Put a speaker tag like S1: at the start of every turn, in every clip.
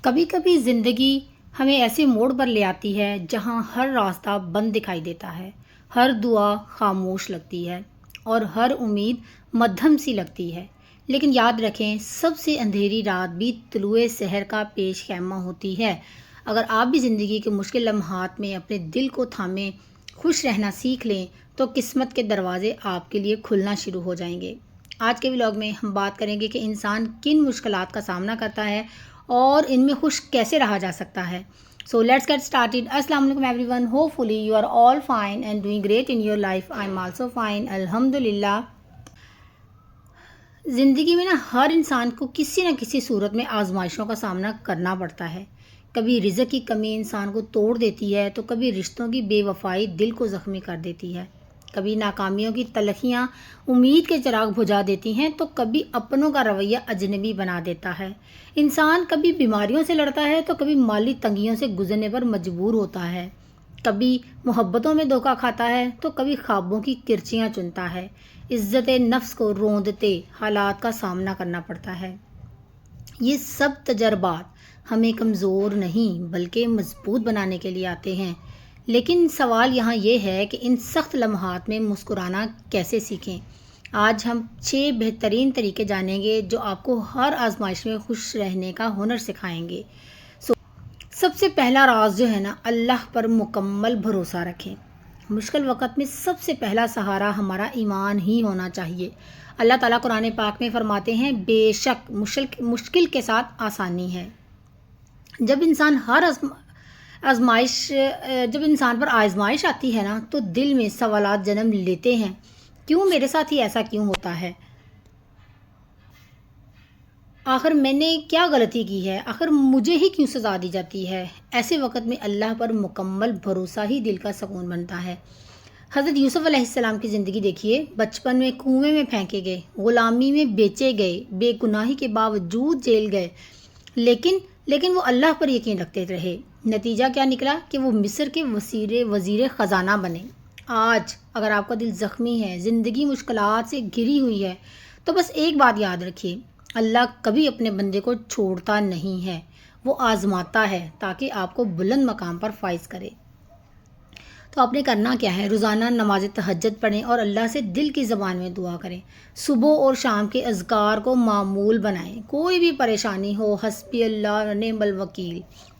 S1: کبھی کبھی زندگی ہمیں ایسے موڑ پر لے آتی ہے جہاں ہر راستہ بند دکھائی دیتا ہے، ہر دعا خاموش لگتی ہے اور ہر امید مدھم سی لگتی ہے۔ لیکن یاد رکھیں، سب سے اندھیری رات بھی طلوع سحر کا پیش خیمہ ہوتی ہے۔ اگر آپ بھی زندگی کے مشکل لمحات میں اپنے دل کو تھامے خوش رہنا سیکھ لیں تو قسمت کے دروازے آپ کے لیے کھلنا شروع ہو جائیں گے۔ آج کے ولاگ میں ہم بات کریں گے کہ انسان کن مشکلات کا سامنا کرتا ہے اور ان میں خوش کیسے رہا جا سکتا ہے۔ So let's get started. السلام علیکم everyone. Hopefully you are all fine and doing great in your life. I'm also fine. الحمدللہ۔ زندگی میں ہر انسان کو کسی نہ کسی صورت میں آزمائشوں کا سامنا کرنا پڑتا ہے۔ کبھی رزق کی کمی انسان کو توڑ دیتی ہے تو کبھی رشتوں کی بے وفائی دل کو زخمی کر دیتی ہے، کبھی ناکامیوں کی تلخیاں امید کے چراغ بجھا دیتی ہیں تو کبھی اپنوں کا رویہ اجنبی بنا دیتا ہے۔ انسان کبھی بیماریوں سے لڑتا ہے تو کبھی مالی تنگیوں سے گزرنے پر مجبور ہوتا ہے، کبھی محبتوں میں دھوکہ کھاتا ہے تو کبھی خوابوں کی کرچیاں چنتا ہے۔ عزت نفس کو روندتے حالات کا سامنا کرنا پڑتا ہے۔ یہ سب تجربات ہمیں کمزور نہیں بلکہ مضبوط بنانے کے لیے آتے ہیں۔ لیکن سوال یہاں یہ ہے کہ ان سخت لمحات میں مسکرانا کیسے سیکھیں۔ آج ہم 6 بہترین طریقے جانیں گے جو آپ کو ہر آزمائش میں خوش رہنے کا ہنر سکھائیں گے۔ سب سے پہلا راز جو ہے اللہ پر مکمل بھروسہ رکھیں۔ مشکل وقت میں سب سے پہلا سہارا ہمارا ایمان ہی ہونا چاہیے۔ اللہ تعالیٰ قرآن پاک میں فرماتے ہیں، بے شک مشکل کے ساتھ آسانی ہے۔ جب انسان پر آزمائش آتی ہے تو دل میں سوالات جنم لیتے ہیں، کیوں میرے ساتھ ہی ایسا کیوں ہوتا ہے؟ آخر میں نے کیا غلطی کی ہے؟ آخر مجھے ہی کیوں سزا دی جاتی ہے؟ ایسے وقت میں اللہ پر مکمل بھروسہ ہی دل کا سکون بنتا ہے۔ حضرت یوسف علیہ السلام کی زندگی دیکھیے، بچپن میں کنویں میں پھینکے گئے، غلامی میں بیچے گئے، بے گناہی کے باوجود جیل گئے، لیکن وہ اللہ پر یقین رکھتے رہے۔ نتیجہ کیا نکلا کہ وہ مصر کے وزیر خزانہ بنے۔ آج اگر آپ کا دل زخمی ہے، زندگی مشکلات سے گھری ہوئی ہے، تو بس ایک بات یاد رکھیے، اللہ کبھی اپنے بندے کو چھوڑتا نہیں ہے، وہ آزماتا ہے تاکہ آپ کو بلند مقام پر فائز کرے۔ تو آپ نے کرنا کیا ہے؟ روزانہ نماز تہجد پڑھیں اور اللہ سے دل کی زبان میں دعا کریں۔ صبح اور شام کے اذکار کو معمول بنائیں۔ کوئی بھی پریشانی ہو، حسبی اللہ نعم الوکیل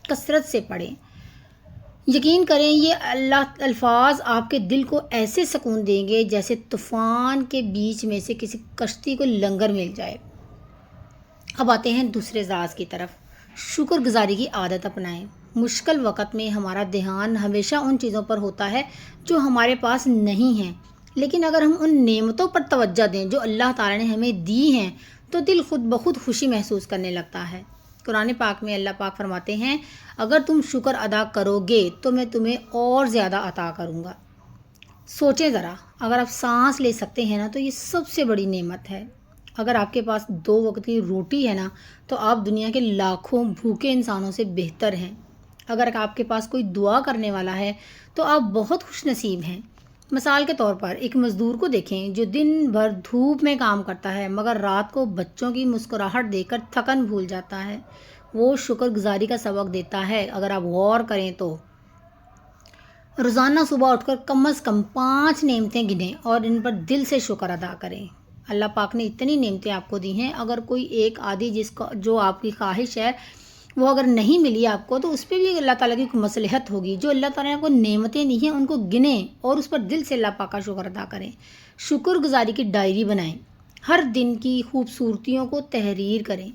S1: کثرت سے پڑھیں۔ یقین کریں یہ الفاظ آپ کے دل کو ایسے سکون دیں گے جیسے طوفان کے بیچ میں سے کسی کشتی کو لنگر مل جائے۔ اب آتے ہیں دوسرے راز کی طرف۔ شکر گزاری کی عادت اپنائیں۔ مشکل وقت میں ہمارا دھیان ہمیشہ ان چیزوں پر ہوتا ہے جو ہمارے پاس نہیں ہیں، لیکن اگر ہم ان نعمتوں پر توجہ دیں جو اللہ تعالیٰ نے ہمیں دی ہیں تو دل خود بخود خوشی محسوس کرنے لگتا ہے۔ قرآن پاک میں اللہ پاک فرماتے ہیں، اگر تم شکر ادا کرو گے تو میں تمہیں اور زیادہ عطا کروں گا۔ سوچیں ذرا، اگر آپ سانس لے سکتے ہیں تو یہ سب سے بڑی نعمت ہے۔ اگر آپ کے پاس 2 وقت کی روٹی ہے تو آپ دنیا کے لاکھوں بھوکے انسانوں سے بہتر ہیں۔ اگر آپ کے پاس کوئی دعا کرنے والا ہے تو آپ بہت خوش نصیب ہیں۔ مثال کے طور پر ایک مزدور کو دیکھیں جو دن بھر دھوپ میں کام کرتا ہے مگر رات کو بچوں کی مسکراہٹ دیکھ کر تھکن بھول جاتا ہے۔ وہ شکر گزاری کا سبق دیتا ہے۔ اگر آپ غور کریں تو روزانہ صبح اٹھ کر کم از کم 5 نعمتیں گنیں اور ان پر دل سے شکر ادا کریں۔ اللہ پاک نے اتنی نعمتیں آپ کو دی ہیں، اگر کوئی ایک آدھی جو آپ کی خواہش ہے وہ اگر نہیں ملی آپ کو تو اس پہ بھی اللہ تعالیٰ کی مصلحت ہوگی۔ جو اللہ تعالیٰ نے آپ کو نعمتیں دی ہیں ان کو گنیں اور اس پر دل سے اللہ پاک کا شکر ادا کریں۔ شکر گزاری کی ڈائری بنائیں، ہر دن کی خوبصورتیوں کو تحریر کریں۔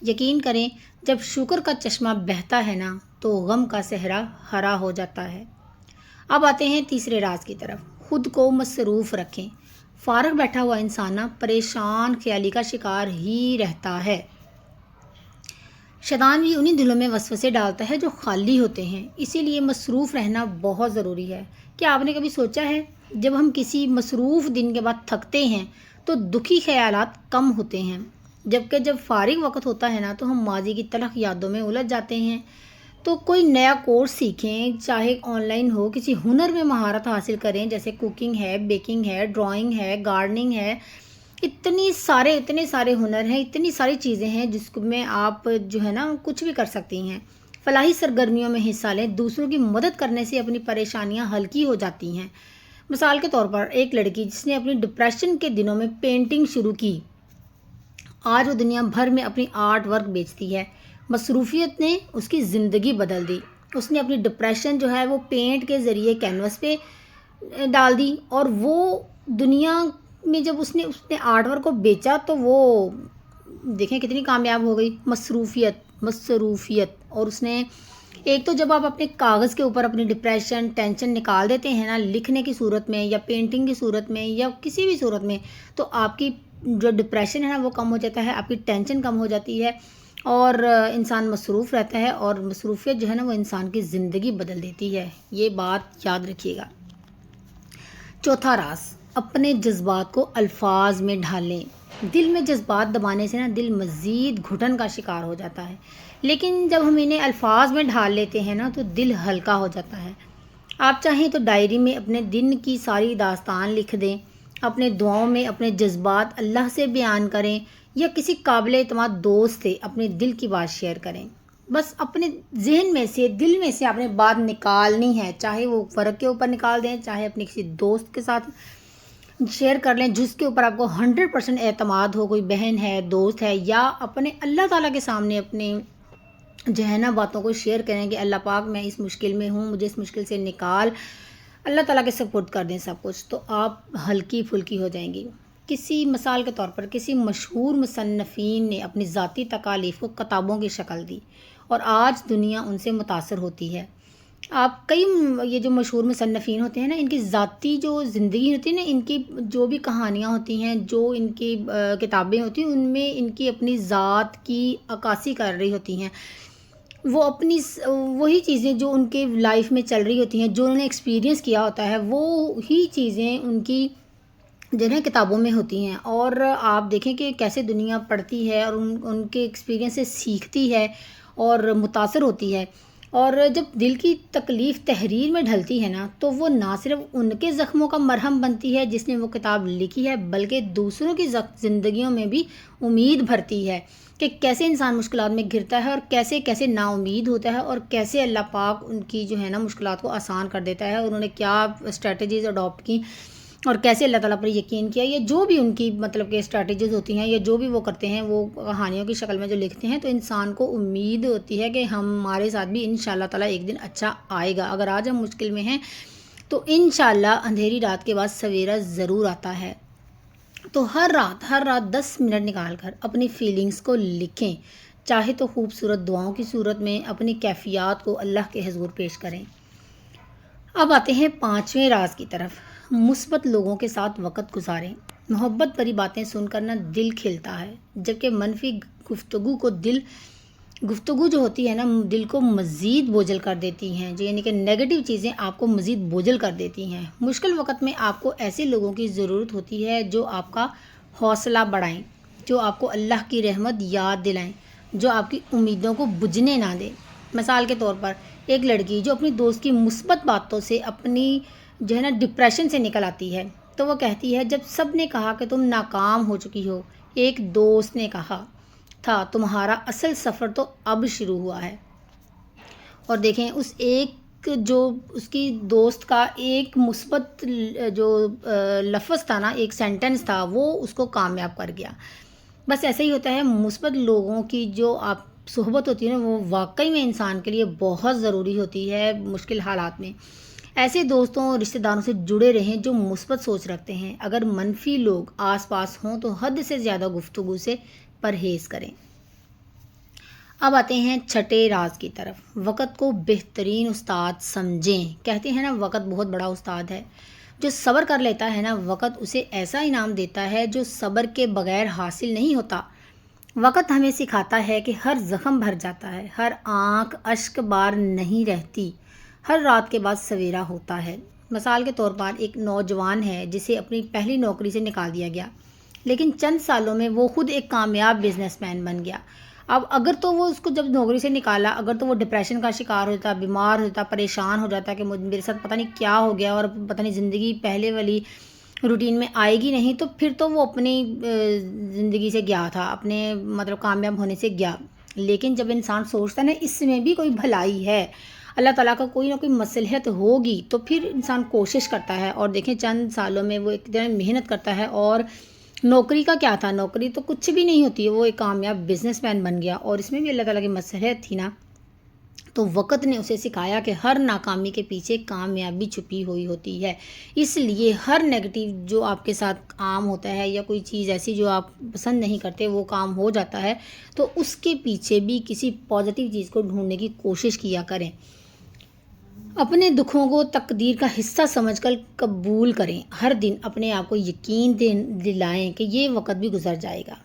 S1: یقین کریں جب شکر کا چشمہ بہتا ہے تو غم کا صحرا ہرا ہو جاتا ہے۔ اب آتے ہیں تیسرے راز کی طرف۔ خود کو مصروف رکھیں۔ فارغ بیٹھا ہوا انسان پریشان خیالی کا شکار ہی رہتا ہے۔ شیطان بھی انہی دلوں میں وسوسے ڈالتا ہے جو خالی ہوتے ہیں، اسی لیے مصروف رہنا بہت ضروری ہے۔ کیا آپ نے کبھی سوچا ہے جب ہم کسی مصروف دن کے بعد تھکتے ہیں تو دکھی خیالات کم ہوتے ہیں، جبکہ جب فارغ وقت ہوتا ہے تو ہم ماضی کی تلخ یادوں میں الجھ جاتے ہیں۔ تو کوئی نیا کورس سیکھیں، چاہے آن لائن ہو، کسی ہنر میں مہارت حاصل کریں، جیسے کوکنگ ہے، بیکنگ ہے، ڈرائنگ ہے، گارڈننگ ہے۔ اتنے سارے ہنر ہیں، اتنی ساری چیزیں ہیں جس کو میں آپ جو ہے نا کچھ بھی کر سکتی ہیں۔ فلاحی سرگرمیوں میں حصہ لیں، دوسروں کی مدد کرنے سے اپنی پریشانیاں ہلکی ہو جاتی ہیں۔ مثال کے طور پر ایک لڑکی جس نے اپنی ڈپریشن کے دنوں میں پینٹنگ شروع کی، آج وہ دنیا بھر میں اپنی آرٹ ورک بیچتی ہے۔ مصروفیت نے اس کی زندگی بدل دی۔ اس نے اپنی ڈپریشن جو ہے وہ پینٹ کے ذریعے کینوس پہ ڈال دی، اور وہ دنیا میں جب اس نے آرٹ ورک کو بیچا تو وہ دیکھیں کتنی کامیاب ہو گئی۔ مصروفیت اور اس نے ایک تو جب آپ اپنے کاغذ کے اوپر اپنی ڈپریشن ٹینشن نکال دیتے ہیں نا، لکھنے کی صورت میں یا پینٹنگ کی صورت میں یا کسی بھی صورت میں، تو آپ کی جو ڈپریشن ہے نا وہ کم ہو جاتا ہے، آپ کی ٹینشن کم ہو جاتی ہے، اور انسان مصروف رہتا ہے، اور مصروفیت جو ہے نا وہ انسان کی زندگی بدل دیتی ہے۔ یہ بات یاد رکھیے گا۔ چوتھا راز، اپنے جذبات کو الفاظ میں ڈھالیں۔ دل میں جذبات دبانے سے نا دل مزید گھٹن کا شکار ہو جاتا ہے، لیکن جب ہم انہیں الفاظ میں ڈھال لیتے ہیں نا تو دل ہلکا ہو جاتا ہے۔ آپ چاہیں تو ڈائری میں اپنے دن کی ساری داستان لکھ دیں، اپنے دعاؤں میں اپنے جذبات اللہ سے بیان کریں، یا کسی قابل اعتماد دوست سے اپنے دل کی بات شیئر کریں۔ بس اپنے ذہن میں سے، دل میں سے آپ نے بات نکالنی ہے، چاہے وہ ورق کے اوپر نکال دیں، چاہے اپنے کسی دوست کے ساتھ شیئر کر لیں جس کے اوپر آپ کو 100% اعتماد ہو، کوئی بہن ہے، دوست ہے، یا اپنے اللہ تعالیٰ کے سامنے اپنے جو ہے نا باتوں کو شیئر کریں کہ اللہ پاک میں اس مشکل میں ہوں، مجھے اس مشکل سے نکال، اللہ تعالیٰ کے سپورٹ کر دیں سب کچھ، تو آپ ہلکی پھلکی ہو جائیں گی۔ کسی مثال کے طور پر کسی مشہور مصنفین نے اپنی ذاتی تکالیف کو کتابوں کی شکل دی، اور آج دنیا ان سے متاثر ہوتی ہے۔ آپ کئی یہ جو مشہور مصنفین ہوتے ہیں نا، ان کی ذاتی جو زندگی ہوتی ہے نا، ان کی جو بھی کہانیاں ہوتی ہیں، جو ان کی کتابیں ہوتی ہیں، ان میں ان کی اپنی ذات کی عکاسی کر رہی ہوتی ہیں۔ وہ اپنی وہی چیزیں جو ان کے لائف میں چل رہی ہوتی ہیں، جو انہوں نے ایکسپیرینس کیا ہوتا ہے، وہی چیزیں ان کی جنہیں کتابوں میں ہوتی ہیں، اور آپ دیکھیں کہ کیسے دنیا پڑھتی ہے اور ان کے ایکسپیرینس سے سیکھتی ہے اور متاثر ہوتی ہے۔ اور جب دل کی تکلیف تحریر میں ڈھلتی ہے نا، تو وہ نہ صرف ان کے زخموں کا مرہم بنتی ہے جس نے وہ کتاب لکھی ہے، بلکہ دوسروں کی زندگیوں میں بھی امید بھرتی ہے کہ کیسے انسان مشکلات میں گرتا ہے، اور کیسے کیسے نا امید ہوتا ہے، اور کیسے اللہ پاک ان کی جو ہے نا مشکلات کو آسان کر دیتا ہے، اور انہوں نے کیا اسٹریٹجیز اڈاپٹ کی، اور کیسے اللہ تعالیٰ پر یقین کیا، یا جو بھی ان کی مطلب کہ اسٹریٹجیز ہوتی ہیں، یا جو بھی وہ کرتے ہیں، وہ کہانیوں کی شکل میں جو لکھتے ہیں، تو انسان کو امید ہوتی ہے کہ ہمارے ساتھ بھی انشاءاللہ تعالیٰ ایک دن اچھا آئے گا۔ اگر آج ہم مشکل میں ہیں تو انشاءاللہ اندھیری رات کے بعد سویرا ضرور آتا ہے۔ تو ہر رات 10 منٹ نکال کر اپنی فیلنگز کو لکھیں، چاہے تو خوبصورت دعاؤں کی صورت میں اپنی کیفیات کو اللہ کے حضور پیش کریں۔ اب آتے ہیں 5ویں راز کی طرف، مثبت لوگوں کے ساتھ وقت گزاریں۔ محبت بھری باتیں سن کر نا دل کھلتا ہے، جبکہ منفی گفتگو جو ہوتی ہے نا دل کو مزید بوجھل کر دیتی ہیں، جو یعنی کہ نیگیٹو چیزیں آپ کو مزید بوجھل کر دیتی ہیں۔ مشکل وقت میں آپ کو ایسے لوگوں کی ضرورت ہوتی ہے جو آپ کا حوصلہ بڑھائیں، جو آپ کو اللہ کی رحمت یاد دلائیں، جو آپ کی امیدوں کو بجھنے نہ دیں۔ مثال کے طور پر ایک لڑکی جو اپنی دوست کی مثبت باتوں سے اپنی جو ہے نا ڈپریشن سے نکل آتی ہے، تو وہ کہتی ہے، جب سب نے کہا کہ تم ناکام ہو چکی ہو، ایک دوست نے کہا تھا تمہارا اصل سفر تو اب شروع ہوا ہے۔ اور دیکھیں اس ایک جو اس کی دوست کا ایک مثبت جو لفظ تھا نا، ایک سینٹنس تھا، وہ اس کو کامیاب کر گیا۔ بس ایسے ہی ہوتا ہے، مثبت لوگوں کی جو آپ صحبت ہوتی ہے نا، وہ واقعی میں انسان کے لیے بہت ضروری ہوتی ہے مشکل حالات میں۔ ایسے دوستوں اور رشتہ داروں سے جڑے رہیں جو مثبت سوچ رکھتے ہیں۔ اگر منفی لوگ آس پاس ہوں تو حد سے زیادہ گفتگو سے پرہیز کریں۔ اب آتے ہیں 6 راز کی طرف، وقت کو بہترین استاد سمجھیں۔ کہتے ہیں نا وقت بہت بڑا استاد ہے، جو صبر کر لیتا ہے نا وقت اسے ایسا انعام دیتا ہے جو صبر کے بغیر حاصل نہیں ہوتا۔ وقت ہمیں سکھاتا ہے کہ ہر زخم بھر جاتا ہے، ہر آنکھ اشک بار نہیں رہتی، ہر رات کے بعد سویرا ہوتا ہے۔ مثال کے طور پر ایک نوجوان ہے جسے اپنی پہلی نوکری سے نکال دیا گیا، لیکن چند سالوں میں وہ خود ایک کامیاب بزنس مین بن گیا۔ اب اگر تو وہ اس کو جب نوکری سے نکالا، اگر تو وہ ڈپریشن کا شکار ہوتا، بیمار ہوتا، پریشان ہو جاتا کہ میرے ساتھ پتہ نہیں کیا ہو گیا، اور پتہ نہیں زندگی پہلے والی روٹین میں آئے گی نہیں تو پھر تو وہ اپنی زندگی سے گیا تھا، اپنے مطلب کامیاب ہونے سے گیا. لیکن جب انسان سوچتا ہے نا اس میں بھی کوئی بھلائی ہے، اللہ تعالیٰ کا کوئی نہ کوئی مصلحت ہوگی، تو پھر انسان کوشش کرتا ہے. اور دیکھیں چند سالوں میں وہ ایک دن محنت کرتا ہے. اور نوکری کا کیا تھا، نوکری تو کچھ بھی نہیں ہوتی ہے، وہ ایک کامیاب بزنس مین بن گیا. اور اس میں بھی اللہ تعالیٰ کی مصلحت تھی نا. تو وقت نے اسے سکھایا کہ ہر ناکامی کے پیچھے کامیابی چھپی ہوئی ہوتی ہے. اس لیے ہر نیگیٹو جو آپ کے ساتھ عام ہوتا ہے یا کوئی چیز ایسی جو آپ پسند نہیں کرتے وہ کام ہو جاتا ہے، تو اس کے پیچھے بھی کسی پازیٹیو چیز کو ڈھونڈنے کی کوشش کیا کریں. اپنے دکھوں کو تقدیر کا حصہ سمجھ کر قبول کریں. ہر دن اپنے آپ کو یقین دلائیں کہ یہ وقت بھی گزر جائے گا.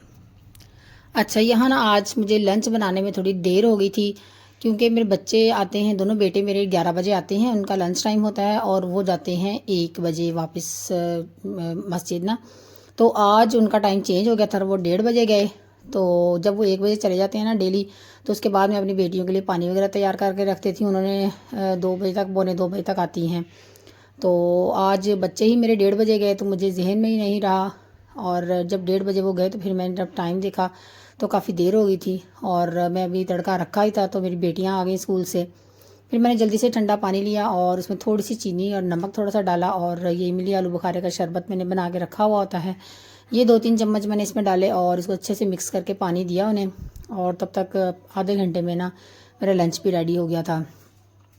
S1: اچھا یہاں نا آج مجھے لنچ بنانے میں تھوڑی دیر ہو گئی تھی، کیونکہ میرے بچے آتے ہیں، دونوں بیٹے میرے 11 بجے آتے ہیں، ان کا لنچ ٹائم ہوتا ہے اور وہ جاتے ہیں 1 بجے واپس مسجد نا. تو آج ان کا ٹائم چینج ہو گیا تھا، وہ 1:30 بجے گئے. تو جب وہ 1 بجے چلے جاتے ہیں نا ڈیلی، تو اس کے بعد میں اپنی بیٹیوں کے لیے پانی وغیرہ تیار کر کے رکھتی تھی. انہوں نے 2 بجے تک، 1:45 بجے تک آتی ہیں. تو آج بچے ہی میرے 1:30 بجے گئے تو مجھے ذہن میں ہی نہیں رہا. اور جب 1:30 بجے وہ گئے تو پھر میں نے جب ٹائم دیکھا تو کافی دیر ہو گئی تھی، اور میں ابھی تڑکا رکھا ہی تھا تو میری بیٹیاں آ گئیں اسکول سے. پھر میں نے جلدی سے ٹھنڈا پانی لیا اور اس میں تھوڑی سی چینی اور نمک تھوڑا سا ڈالا، اور یہ املی آلو بخارے کا شربت میں نے بنا کے رکھا ہوا ہوتا ہے، یہ 2-3 چمچ میں نے اس میں ڈالے اور اس کو اچھے سے مکس کر کے پانی دیا انہیں. اور تب تک آدھے گھنٹے میں نا میرا لنچ بھی ریڈی ہو گیا تھا.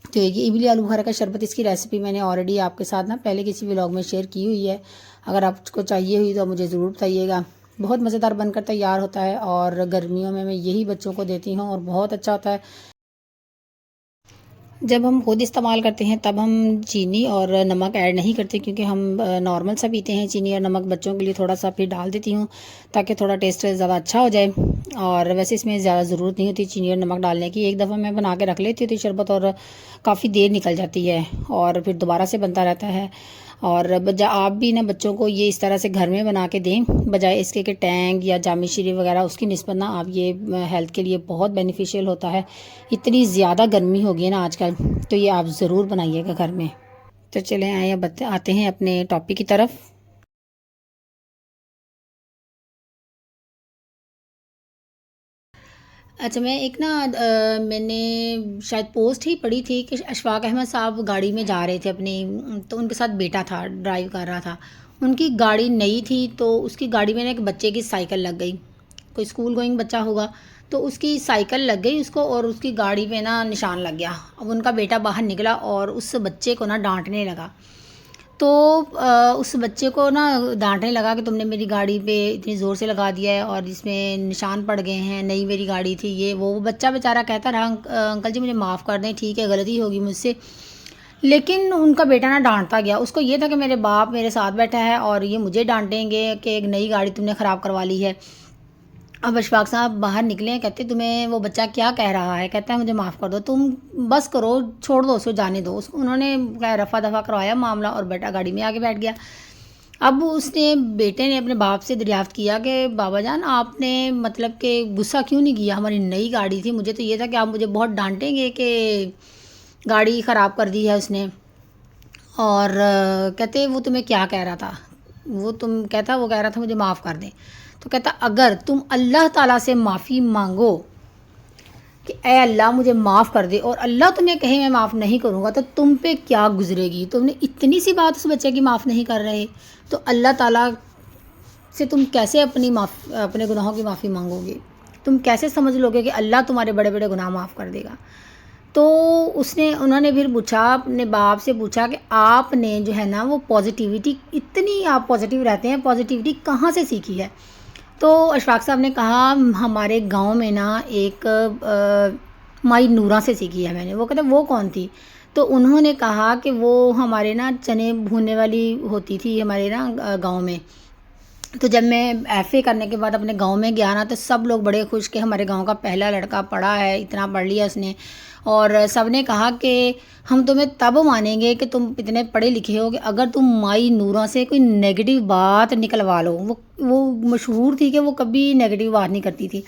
S1: تو یہ املی آلو بخارا کا شربت، اس کی ریسیپی میں نے آلریڈی آپ کے ساتھ نا پہلے کسی ولاگ میں شیئر کی ہوئی ہے. اگر آپ کو چاہیے ہوئی تو مجھے ضرور بتائیے گا. بہت مزیدار بن کر تیار ہوتا ہے، اور گرمیوں میں یہی بچوں کو دیتی ہوں اور بہت اچھا ہوتا ہے. جب ہم خود استعمال کرتے ہیں تب ہم چینی اور نمک ایڈ نہیں کرتے، کیونکہ ہم نارمل سا پیتے ہیں. چینی اور نمک بچوں کے لیے تھوڑا سا پھر ڈال دیتی ہوں تاکہ تھوڑا ٹیسٹ زیادہ اچھا ہو جائے. اور ویسے اس میں زیادہ ضرورت نہیں ہوتی چینی اور نمک ڈالنے کی. ایک دفعہ میں بنا کے رکھ لیتی ہوتی شربت اور کافی دیر نکل جاتی ہے اور پھر دوبارہ سے بنتا رہتا ہے. اور آپ بھی نا بچوں کو یہ اس طرح سے گھر میں بنا کے دیں، بجائے اس کے کہ ٹینگ یا جامع شیریں وغیرہ اس کی نسبت نا آپ یہ ہیلتھ کے لیے بہت بینیفیشیل ہوتا ہے. اتنی زیادہ گرمی ہوگی نا آج کل، تو یہ آپ ضرور بنائیے گا گھر میں. تو چلیں آتے ہیں اپنے ٹاپک کی طرف. اچھا میں ایک نا میں نے شاید پوسٹ ہی پڑھی تھی کہ اشفاق احمد صاحب گاڑی میں جا رہے تھے اپنی، تو ان کے ساتھ بیٹا تھا ڈرائیو کر رہا تھا. ان کی گاڑی نئی تھی تو اس کی گاڑی میں نا ایک بچے کی سائیکل لگ گئی، کوئی اسکول گوئنگ بچہ ہوگا، تو اس کی سائیکل لگ گئی اس کو اور اس کی گاڑی پہ نا نشان لگ گیا. اب ان کا بیٹا باہر نکلا اور اس بچے کو نا ڈانٹنے لگا. تو اس بچے کو نا ڈانٹنے لگا کہ تم نے میری گاڑی پہ اتنی زور سے لگا دیا ہے اور اس میں نشان پڑ گئے ہیں، نئی میری گاڑی تھی یہ وہ بچہ بیچارہ کہتا رہا انکل جی مجھے معاف کر دیں، ٹھیک ہے غلطی ہوگی مجھ سے. لیکن ان کا بیٹا نا ڈانٹتا گیا. اس کو یہ تھا کہ میرے باپ میرے ساتھ بیٹھا ہے اور یہ مجھے ڈانٹیں گے کہ ایک نئی گاڑی تم نے خراب کروا لی ہے. اب اشفاق صاحب باہر نکلے، کہتے تمہیں وہ بچہ کیا کہہ رہا ہے، کہتا ہے مجھے معاف کر دو، تم بس کرو، چھوڑ دو اس کو، جانے دو. انہوں نے رفع دفع کروایا معاملہ اور بیٹا گاڑی میں آگے بیٹھ گیا. اب اس نے بیٹے نے اپنے باپ سے دریافت کیا کہ بابا جان آپ نے مطلب کہ غصہ کیوں نہیں کیا، ہماری نئی گاڑی تھی، مجھے تو یہ تھا کہ آپ مجھے بہت ڈانٹیں گے کہ گاڑی خراب کر دی ہے اس نے. اور کہتے وہ تمہیں کیا کہہ رہا تھا، وہ کہہ رہا تھا مجھے معاف کر دیں. تو کہتا اگر تم اللہ تعالیٰ سے معافی مانگو کہ اے اللہ مجھے معاف کر دے اور اللہ تمہیں کہے میں معاف نہیں کروں گا، تو تم پہ کیا گزرے گی، تم نے اتنی سی بات اس بچے کی معاف نہیں کر رہے، تو اللہ تعالیٰ سے تم کیسے اپنے گناہوں کی معافی مانگو گے، تم کیسے سمجھ لو گے کہ اللہ تمہارے بڑے بڑے گناہ معاف کر دے گا. تو انہوں نے پھر پوچھا، اپنے باپ سے پوچھا کہ آپ نے جو ہے نا وہ پازیٹیوٹی، اتنی آپ پازیٹیو رہتے ہیں، پازیٹیوٹی کہاں سے سیکھی ہے. تو اشفاق صاحب نے کہا ہمارے گاؤں میں نا ایک مائی نورا سے سیکھی ہے میں نے. وہ کہتے وہ کون تھی، تو انہوں نے کہا کہ وہ ہمارے نا چنے بھوننے والی ہوتی تھی ہمارے نا گاؤں میں. تو جب میں ایف اے کرنے کے بعد اپنے گاؤں میں گیا نا تو سب لوگ بڑے خوش کہ ہمارے گاؤں کا پہلا لڑکا پڑھا ہے، اتنا پڑھ لیا اس نے. اور سب نے کہا کہ ہم تمہیں تب مانیں گے کہ تم اتنے پڑھے لکھے ہو کہ اگر تم مائی نورا سے کوئی نیگیٹو بات نکلوا لو. وہ مشہور تھی کہ وہ کبھی نیگیٹو بات نہیں کرتی تھی،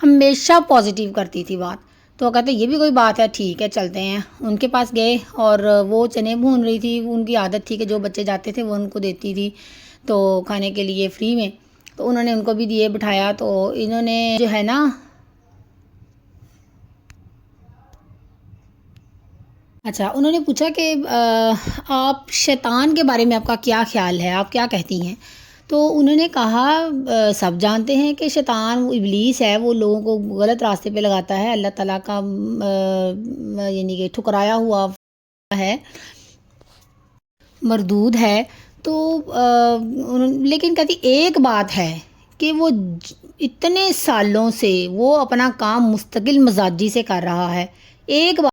S1: ہمیشہ پازیٹیو کرتی تھی بات. تو وہ کہتے یہ بھی کوئی بات ہے، ٹھیک ہے چلتے ہیں۔ ان کے پاس گئے اور وہ چنے بھون رہی تھی، ان کی عادت تھی کہ جو بچے جاتے تھے وہ ان کو دیتی تھی تو کھانے کے لیے فری میں، تو انہوں نے ان کو بھی دیے، بٹھایا، تو انہوں نے جو ہے نا اچھا انہوں نے پوچھا کہ آپ شیطان کے بارے میں آپ کا کیا خیال ہے، آپ کیا کہتی ہیں؟ تو انہوں نے کہا سب جانتے ہیں کہ شیطان وہ ابلیس ہے، وہ لوگوں کو غلط راستے پہ لگاتا ہے، اللہ تعالیٰ کا یعنی کہ ٹھکرایا ہوا ہے، مردود ہے۔ تو لیکن کہتی ایک بات ہے کہ وہ اتنے سالوں سے وہ اپنا کام مستقل مزاجی سے کر رہا ہے، ایک بات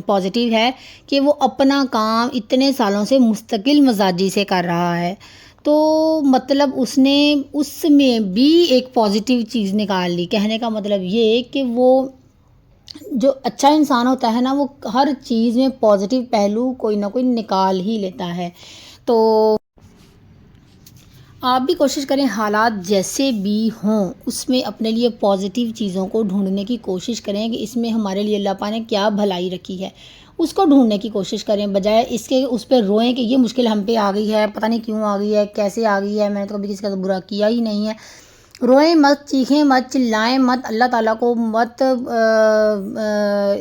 S1: پازیٹیو ہے کہ وہ اپنا کام اتنے سالوں سے مستقل مزاجی سے کر رہا ہے، تو مطلب اس نے اس میں بھی ایک پازیٹیو چیز نکال لی۔ کہنے کا مطلب یہ کہ وہ جو اچھا انسان ہوتا ہے نا، وہ ہر چیز میں پازیٹیو پہلو کوئی نہ کوئی نکال ہی لیتا ہے۔ تو آپ بھی کوشش کریں حالات جیسے بھی ہوں اس میں اپنے لیے پازیٹیو چیزوں کو ڈھونڈنے کی کوشش کریں کہ اس میں ہمارے لیے اللہ پاک نے کیا بھلائی رکھی ہے، اس کو ڈھونڈنے کی کوشش کریں، بجائے اس کے اس پہ روئیں کہ یہ مشکل ہم پہ آ گئی ہے، پتہ نہیں کیوں آ گئی ہے، کیسے آ گئی ہے، میں نے تو کبھی کسی کا برا کیا ہی نہیں ہے۔ روئیں مت، چیخیں مت، چلائیں مت، اللہ تعالیٰ کو مت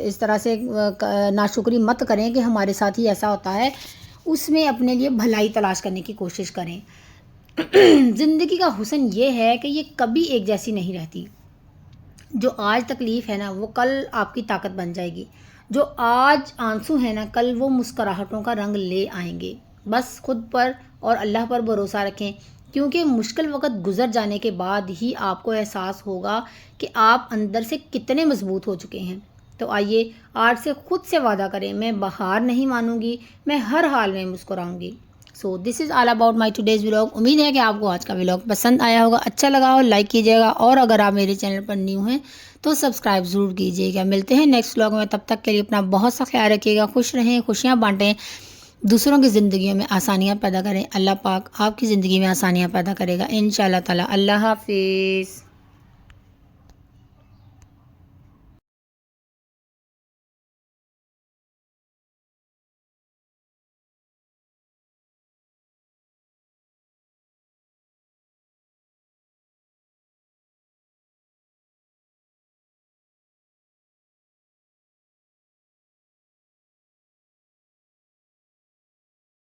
S1: اس طرح سے ناشکری مت کریں کہ ہمارے ساتھ ہی ایسا ہوتا ہے، اس میں اپنے لیے بھلائی تلاش کرنے کی کوشش کریں۔ زندگی کا حسن یہ ہے کہ یہ کبھی ایک جیسی نہیں رہتی، جو آج تکلیف ہے نا وہ کل آپ کی طاقت بن جائے گی، جو آج آنسو ہے نا کل وہ مسکراہٹوں کا رنگ لے آئیں گے۔ بس خود پر اور اللہ پر بھروسہ رکھیں، کیونکہ مشکل وقت گزر جانے کے بعد ہی آپ کو احساس ہوگا کہ آپ اندر سے کتنے مضبوط ہو چکے ہیں۔ تو آئیے آج سے خود سے وعدہ کریں، میں بہار نہیں مانوں گی، میں ہر حال میں مسکراؤں گی۔ So this is all about my today's vlog. امید ہے کہ آپ کو آج کا ولاگ پسند آیا ہوگا، اچھا لگا ہو لائک کیجیے گا، اور اگر آپ میرے چینل پر نیو ہیں تو سبسکرائب ضرور کیجیے گا۔ ملتے ہیں نیکسٹ ولاگ میں، تب تک کے لیے اپنا بہت سا خیال رکھیے گا، خوش رہیں، خوشیاں بانٹیں، دوسروں کی زندگیوں میں آسانیاں پیدا کریں۔ اللہ پاک آپ کی زندگی میں آسانیاں پیدا کرے گا انشاءاللہ تعالی۔ اللہ حافظ۔